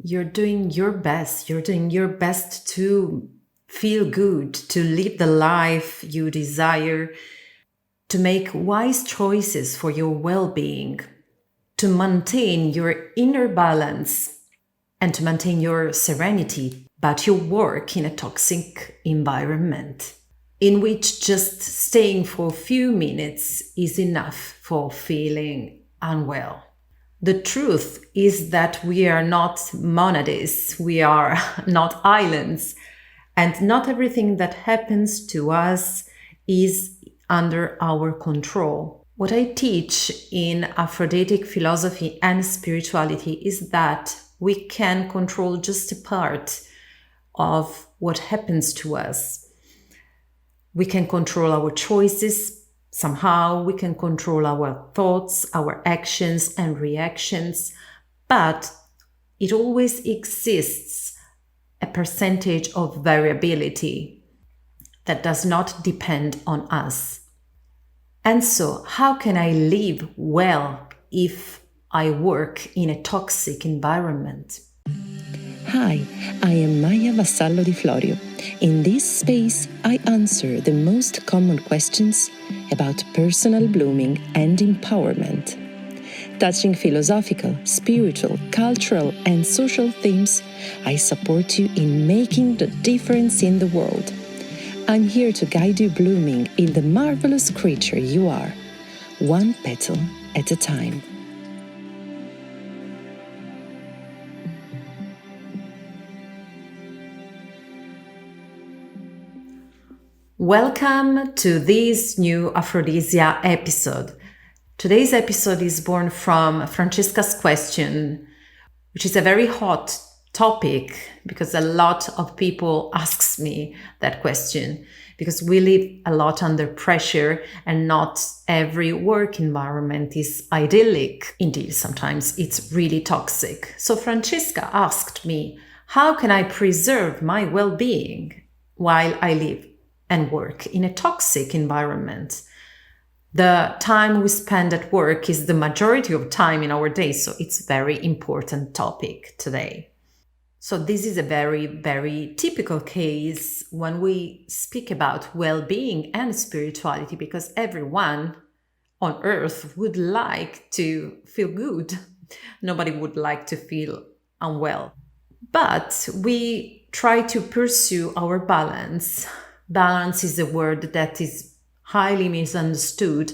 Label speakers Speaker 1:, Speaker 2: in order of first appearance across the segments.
Speaker 1: You're doing your best. You're doing your best to feel good, to live the life you desire, to make wise choices for your well-being, to maintain your inner balance and to maintain your serenity. But you work in a toxic environment in which just staying for a few minutes is enough for feeling unwell. The truth is that we are not monades, we are not islands, and not everything that happens to us is under our control. What I teach in Aphroditic philosophy and spirituality is that we can control just a part of what happens to us. We can control our choices. Somehow we can control our thoughts, our actions and reactions, but it always exists a percentage of variability that does not depend on us. And so, how can I live well if I work in a toxic environment?
Speaker 2: Hi, I am Maya Vassallo di Florio. In this space, I answer the most common questions about personal blooming and empowerment. Touching philosophical, spiritual, cultural, and social themes, I support you in making the difference in the world. I'm here to guide you blooming in the marvelous creature you are, one petal at a time.
Speaker 1: Welcome to this new Aphrodisia episode. Today's episode is born from Francesca's question, which is a very hot topic because a lot of people asks me that question because we live a lot under pressure and not every work environment is idyllic. Indeed, sometimes it's really toxic. So Francesca asked me, how can I preserve my well-being while I live and work in a toxic environment? The time we spend at work is the majority of time in our day, so it's a very important topic today. So this is a very, very typical case when we speak about well-being and spirituality, because everyone on earth would like to feel good. Nobody would like to feel unwell. But we try to pursue our balance. Balance is a word that is highly misunderstood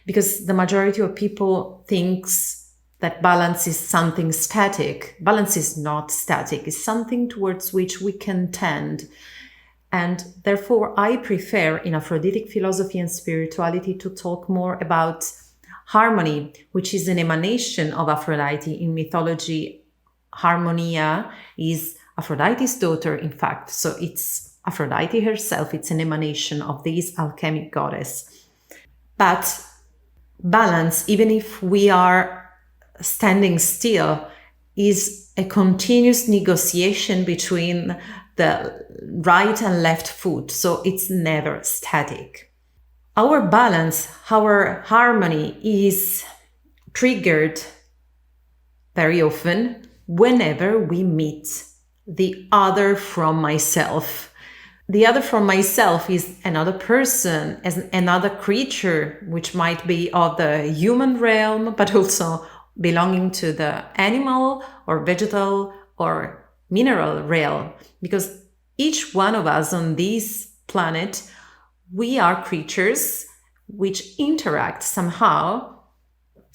Speaker 1: because the majority of people thinks that balance is something static. Balance is not static. It's something towards which we can tend. And therefore, I prefer in Aphroditic philosophy and spirituality to talk more about harmony, which is an emanation of Aphrodite. In mythology, Harmonia is Aphrodite's daughter, in fact. So it's Aphrodite herself. It's an emanation of this alchemic goddess. But balance, even if we are standing still, is a continuous negotiation between the right and left foot. So it's never static. Our balance, our harmony is triggered very often whenever we meet the other from myself. The other from myself is another person, as another creature, which might be of the human realm, but also belonging to the animal or vegetal or mineral realm. Because each one of us on this planet, we are creatures which interact somehow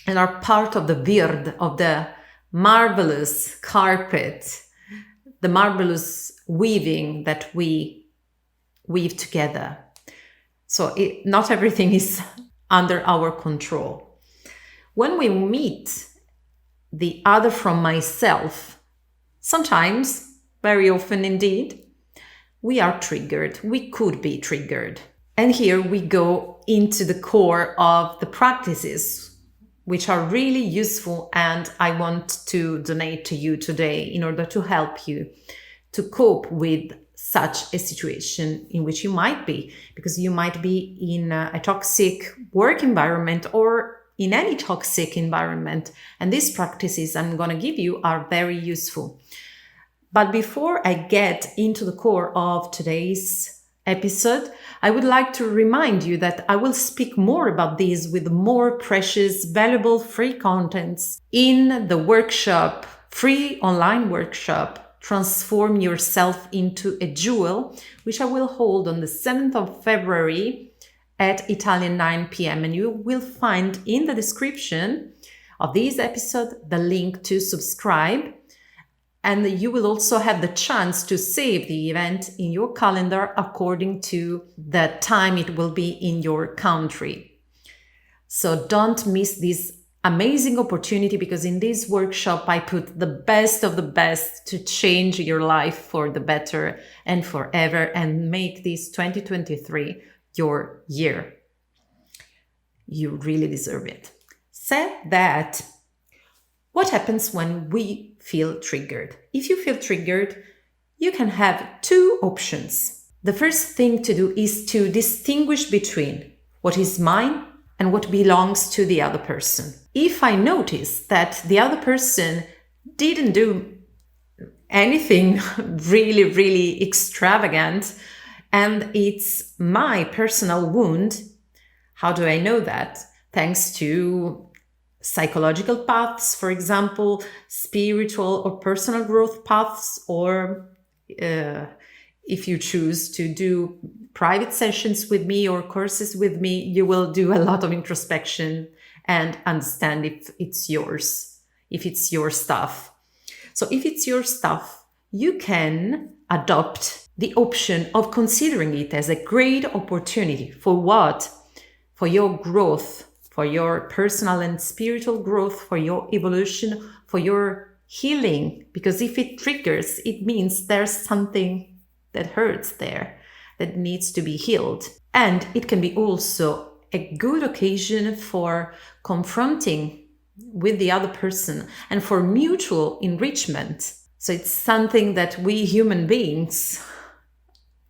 Speaker 1: and are part of the wird, of the marvelous carpet, the marvelous weaving that we weave together. So not everything is under our control. When we meet the other from myself, sometimes, very often indeed, we are triggered. We could be triggered. And here we go into the core of the practices, which are really useful, and I want to donate to you today in order to help you to cope with such a situation in which you might be, because you might be in a toxic work environment, or in any toxic environment. And these practices I'm going to give you are very useful. But before I get into the core of today's episode, I would like to remind you that I will speak more about these with more precious, valuable free contents in the workshop, free online workshop, Transform Yourself into a Jewel, which I will hold on the 7th of February at Italian 9 p.m. And you will find in the description of this episode the link to subscribe. And you will also have the chance to save the event in your calendar according to the time it will be in your country. So don't miss this amazing opportunity, because in this workshop I put the best of the best to change your life for the better and forever and make this 2023 your year. You really deserve it. Said that, what happens when we feel triggered? If you feel triggered, you can have two options. The first thing to do is to distinguish between what is mine and what belongs to the other person. If I notice that the other person didn't do anything really, really extravagant and it's my personal wound, how do I know that? Thanks to psychological paths, for example, spiritual or personal growth paths, or if you choose to do private sessions with me or courses with me, you will do a lot of introspection and understand if it's yours, if it's your stuff. So if it's your stuff, you can adopt the option of considering it as a great opportunity for what? For your growth, for your personal and spiritual growth, for your evolution, for your healing. Because if it triggers, it means there's something that hurts there that needs to be healed. And it can be also a good occasion for confronting with the other person and for mutual enrichment. So it's something that we human beings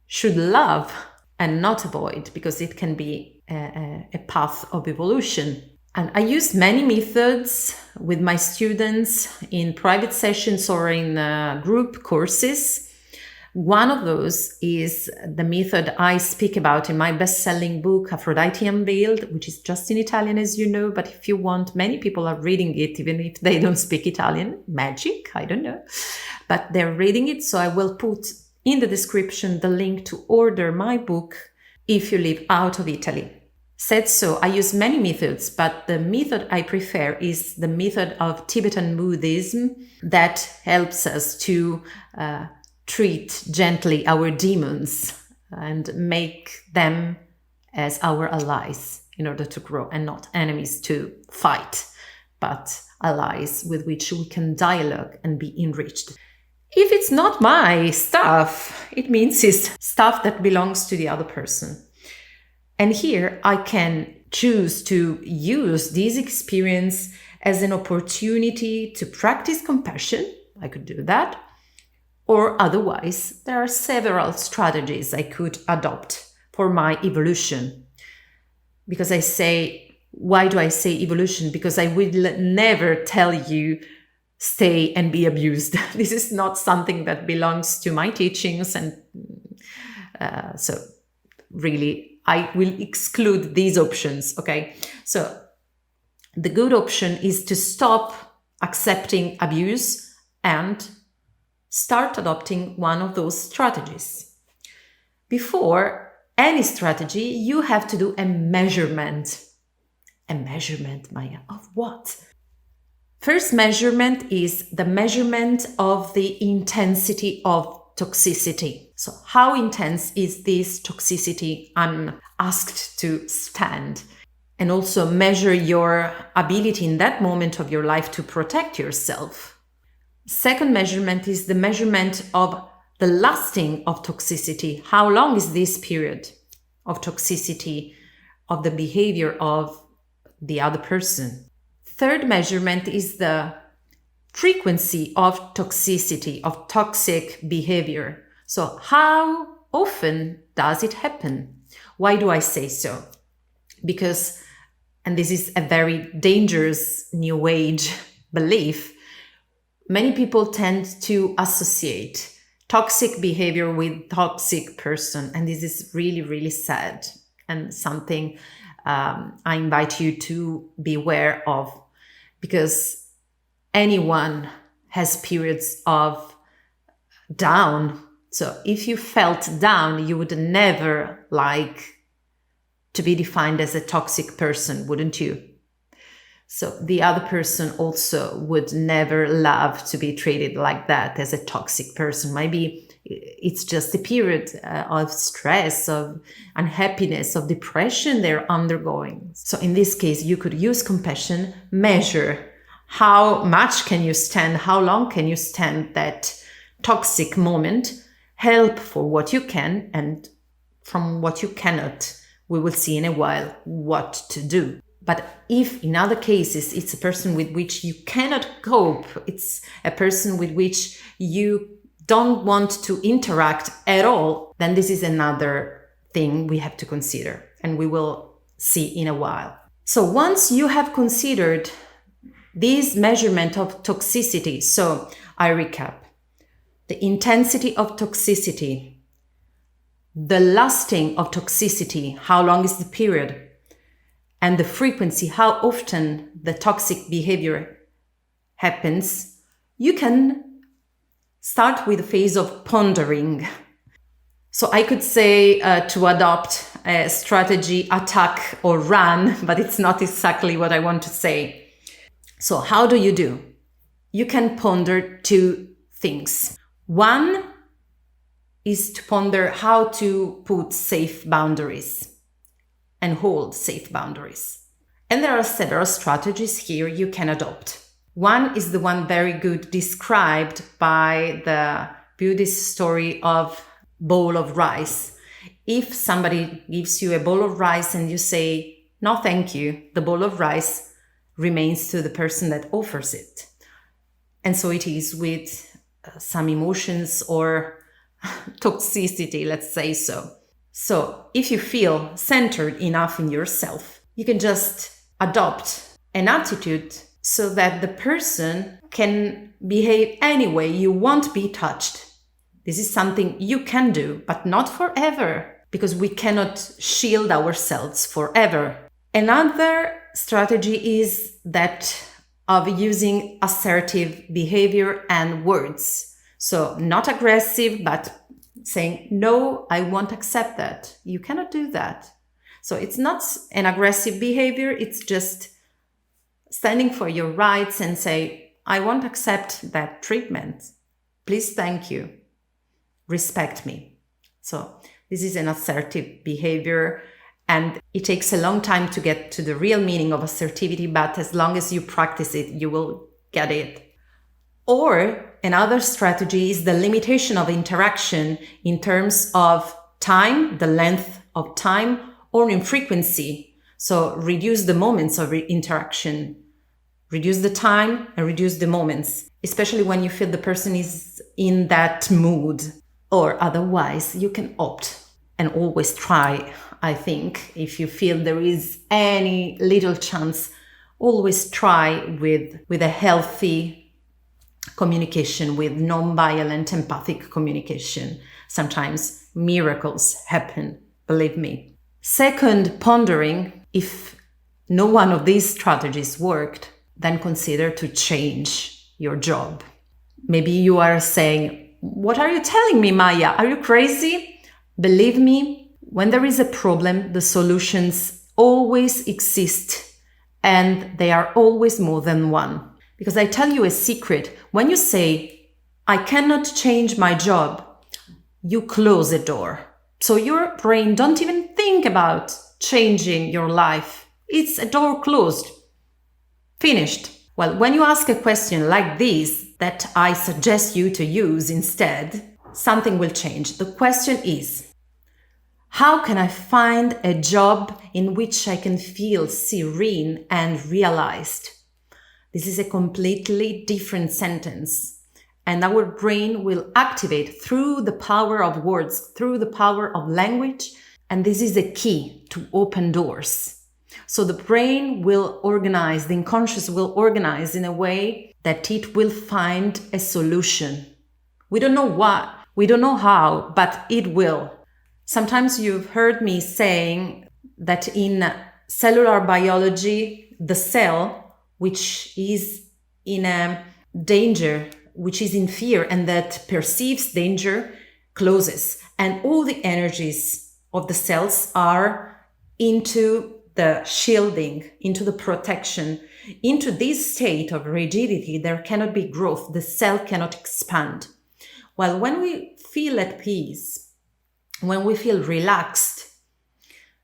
Speaker 1: should love and not avoid, because it can be a path of evolution. And I use many methods with my students in private sessions or in group courses. One of those is the method I speak about in my best-selling book, Aphrodite Unveiled, which is just in Italian, as you know. But if you want, many people are reading it, even if they don't speak Italian. Magic, I don't know. But they're reading it, so I will put in the description the link to order my book if you live out of Italy. Said so, I use many methods, but the method I prefer is the method of Tibetan Buddhism that helps us to treat gently our demons and make them as our allies in order to grow, and not enemies to fight, but allies with which we can dialogue and be enriched. If it's not my stuff, it means it's stuff that belongs to the other person. And here I can choose to use this experience as an opportunity to practice compassion. I could do that. Or otherwise, there are several strategies I could adopt for my evolution. Because why do I say evolution? Because I will never tell you stay and be abused. This is not something that belongs to my teachings. And so really, I will exclude these options, okay? So the good option is to stop accepting abuse and start adopting one of those strategies. Before any strategy, you have to do a measurement. A measurement, Maya, of what? First measurement is the measurement of the intensity of toxicity. So how intense is this toxicity I'm asked to stand? And also measure your ability in that moment of your life to protect yourself. Second measurement is the measurement of the lasting of toxicity. How long is this period of toxicity of the behavior of the other person? Third measurement is the frequency of toxicity, of toxic behavior. So how often does it happen? Why do I say so? Because and this is a very dangerous new age belief, many people tend to associate toxic behavior with toxic person. And this is really, really sad, and something I invite you to be aware of, because anyone has periods of down. So if you felt down, you would never like to be defined as a toxic person, wouldn't you? So the other person also would never love to be treated like that, as a toxic person. Maybe it's just a period of stress, of unhappiness, of depression they're undergoing. So in this case, you could use compassion, measure how much can you stand, how long can you stand that toxic moment, help for what you can, and from what you cannot, we will see in a while what to do. But if in other cases it's a person with which you cannot cope, it's a person with which you don't want to interact at all, then this is another thing we have to consider, and we will see in a while. So once you have considered this measurement of toxicity, so I recap: the intensity of toxicity, the lasting of toxicity, how long is the period, and the frequency, how often the toxic behavior happens, you can start with the phase of pondering. So I could say to adopt a strategy, attack or run, but it's not exactly what I want to say. So how do? You can ponder two things. One is to ponder how to put safe boundaries and hold safe boundaries. And there are several strategies here you can adopt. One is the one very good described by the Buddhist story of bowl of rice. If somebody gives you a bowl of rice and you say, no, thank you, the bowl of rice remains to the person that offers it. And so it is with some emotions or toxicity, let's say so. So if you feel centered enough in yourself, you can just adopt an attitude so that the person can behave any way you won't be touched. This is something you can do, but not forever, because we cannot shield ourselves forever. Another strategy is that of using assertive behavior and words. So not aggressive, but saying, no, I won't accept that. You cannot do that. So it's not an aggressive behavior. It's just standing for your rights and say, I won't accept that treatment. Please, thank you. Respect me. So this is an assertive behavior, and it takes a long time to get to the real meaning of assertivity, but as long as you practice it, you will get it. Or another strategy is the limitation of interaction in terms of time, the length of time, or in frequency. So reduce the moments of interaction, reduce the time and reduce the moments, especially when you feel the person is in that mood. Or otherwise, you can opt and always try, I think, if you feel there is any little chance, always try with a healthy communication, with non-violent empathic communication. Sometimes miracles happen, believe me. Second, pondering. If no one of these strategies worked, then consider to change your job. Maybe you are saying, what are you telling me, Maya? Are you crazy? Believe me, when there is a problem, the solutions always exist, and they are always more than one. Because I tell you a secret, when you say, I cannot change my job, you close a door. So your brain don't even think about changing your life. It's a door closed. Finished. Well, when you ask a question like this, that I suggest you to use instead, something will change. The question is, how can I find a job in which I can feel serene and realized? This is a completely different sentence, and our brain will activate through the power of words, through the power of language, and this is a key to open doors. So the brain will organize, the unconscious will organize in a way that it will find a solution. We don't know what, we don't know how, but it will. Sometimes you've heard me saying that in cellular biology, the cell, which is in a danger, which is in fear and that perceives danger, closes. And all the energies of the cells are into the shielding, into the protection, into this state of rigidity. There cannot be growth. The cell cannot expand. Well, when we feel at peace, when we feel relaxed,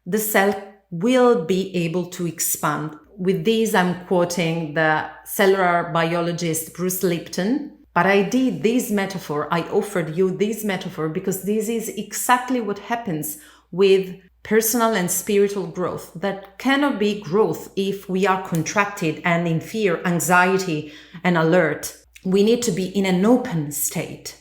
Speaker 1: the cell will be able to expand. With this, I'm quoting the cellular biologist Bruce Lipton. But I did this metaphor, I offered you this metaphor because this is exactly what happens with personal and spiritual growth. That cannot be growth if we are contracted and in fear, anxiety, and alert. We need to be in an open state.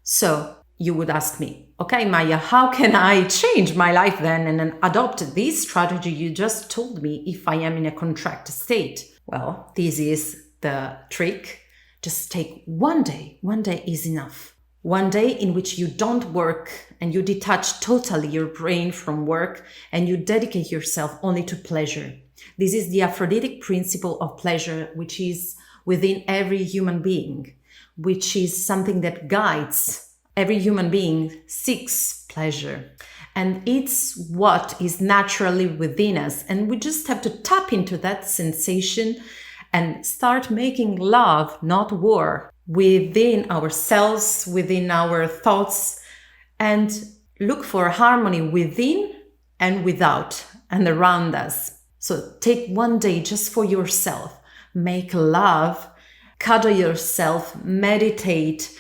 Speaker 1: So you would ask me, okay, Maya, how can I change my life then and adopt this strategy you just told me if I am in a contracted state? Well, this is the trick. Just take one day. One day is enough. One day in which you don't work and you detach totally your brain from work and you dedicate yourself only to pleasure. This is the Aphrodite principle of pleasure, which is within every human being, which is something that guides every human being seeks pleasure. And it's what is naturally within us. And we just have to tap into that sensation and start making love, not war, within ourselves, within our thoughts, and look for harmony within and without and around us. So take one day just for yourself. Make love, cuddle yourself, meditate,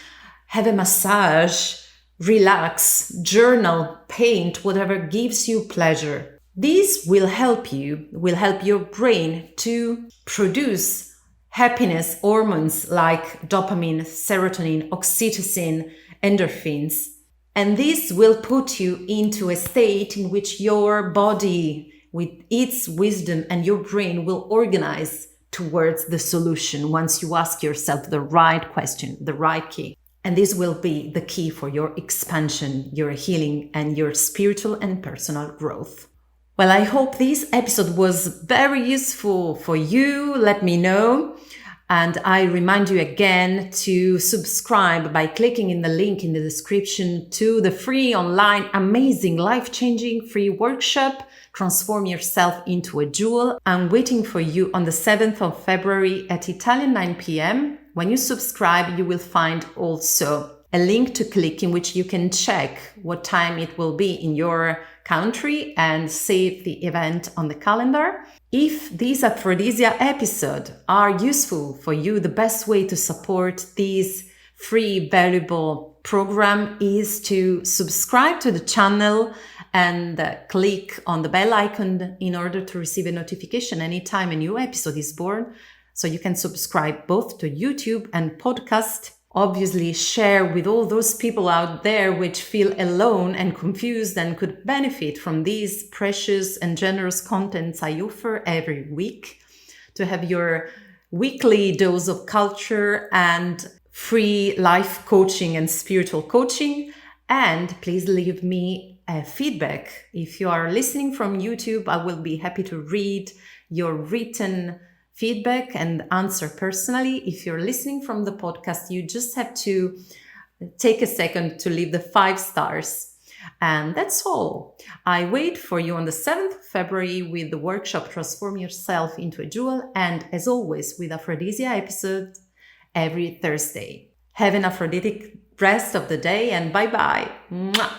Speaker 1: have a massage, relax, journal, paint, whatever gives you pleasure. This will help your brain to produce happiness hormones like dopamine, serotonin, oxytocin, endorphins. And this will put you into a state in which your body, with its wisdom, and your brain will organize towards the solution once you ask yourself the right question, the right key. And this will be the key for your expansion, your healing, and your spiritual and personal growth. Well, I hope this episode was very useful for you. Let me know. And I remind you again to subscribe by clicking in the link in the description to the free online, amazing, life-changing free workshop, Transform Yourself into a Jewel. I'm waiting for you on the 7th of February at Italian 9 p.m. When you subscribe, you will find also a link to click in which you can check what time it will be in your country and save the event on the calendar. If these Aphrodisia episodes are useful for you, the best way to support this free, valuable program is to subscribe to the channel and click on the bell icon in order to receive a notification anytime a new episode is born. So you can subscribe both to YouTube and podcast. Obviously, share with all those people out there which feel alone and confused and could benefit from these precious and generous contents I offer every week, to have your weekly dose of culture and free life coaching and spiritual coaching. And please leave me a feedback. If you are listening from YouTube, I will be happy to read your written feedback and answer personally. If you're listening from the podcast, you just have to take a second to leave the 5 stars. And that's all. I wait for you on the 7th of February with the workshop Transform Yourself into a Jewel. And as always, with Aphrodisia episode every Thursday. Have an Aphrodisiac rest of the day and bye-bye. Mwah.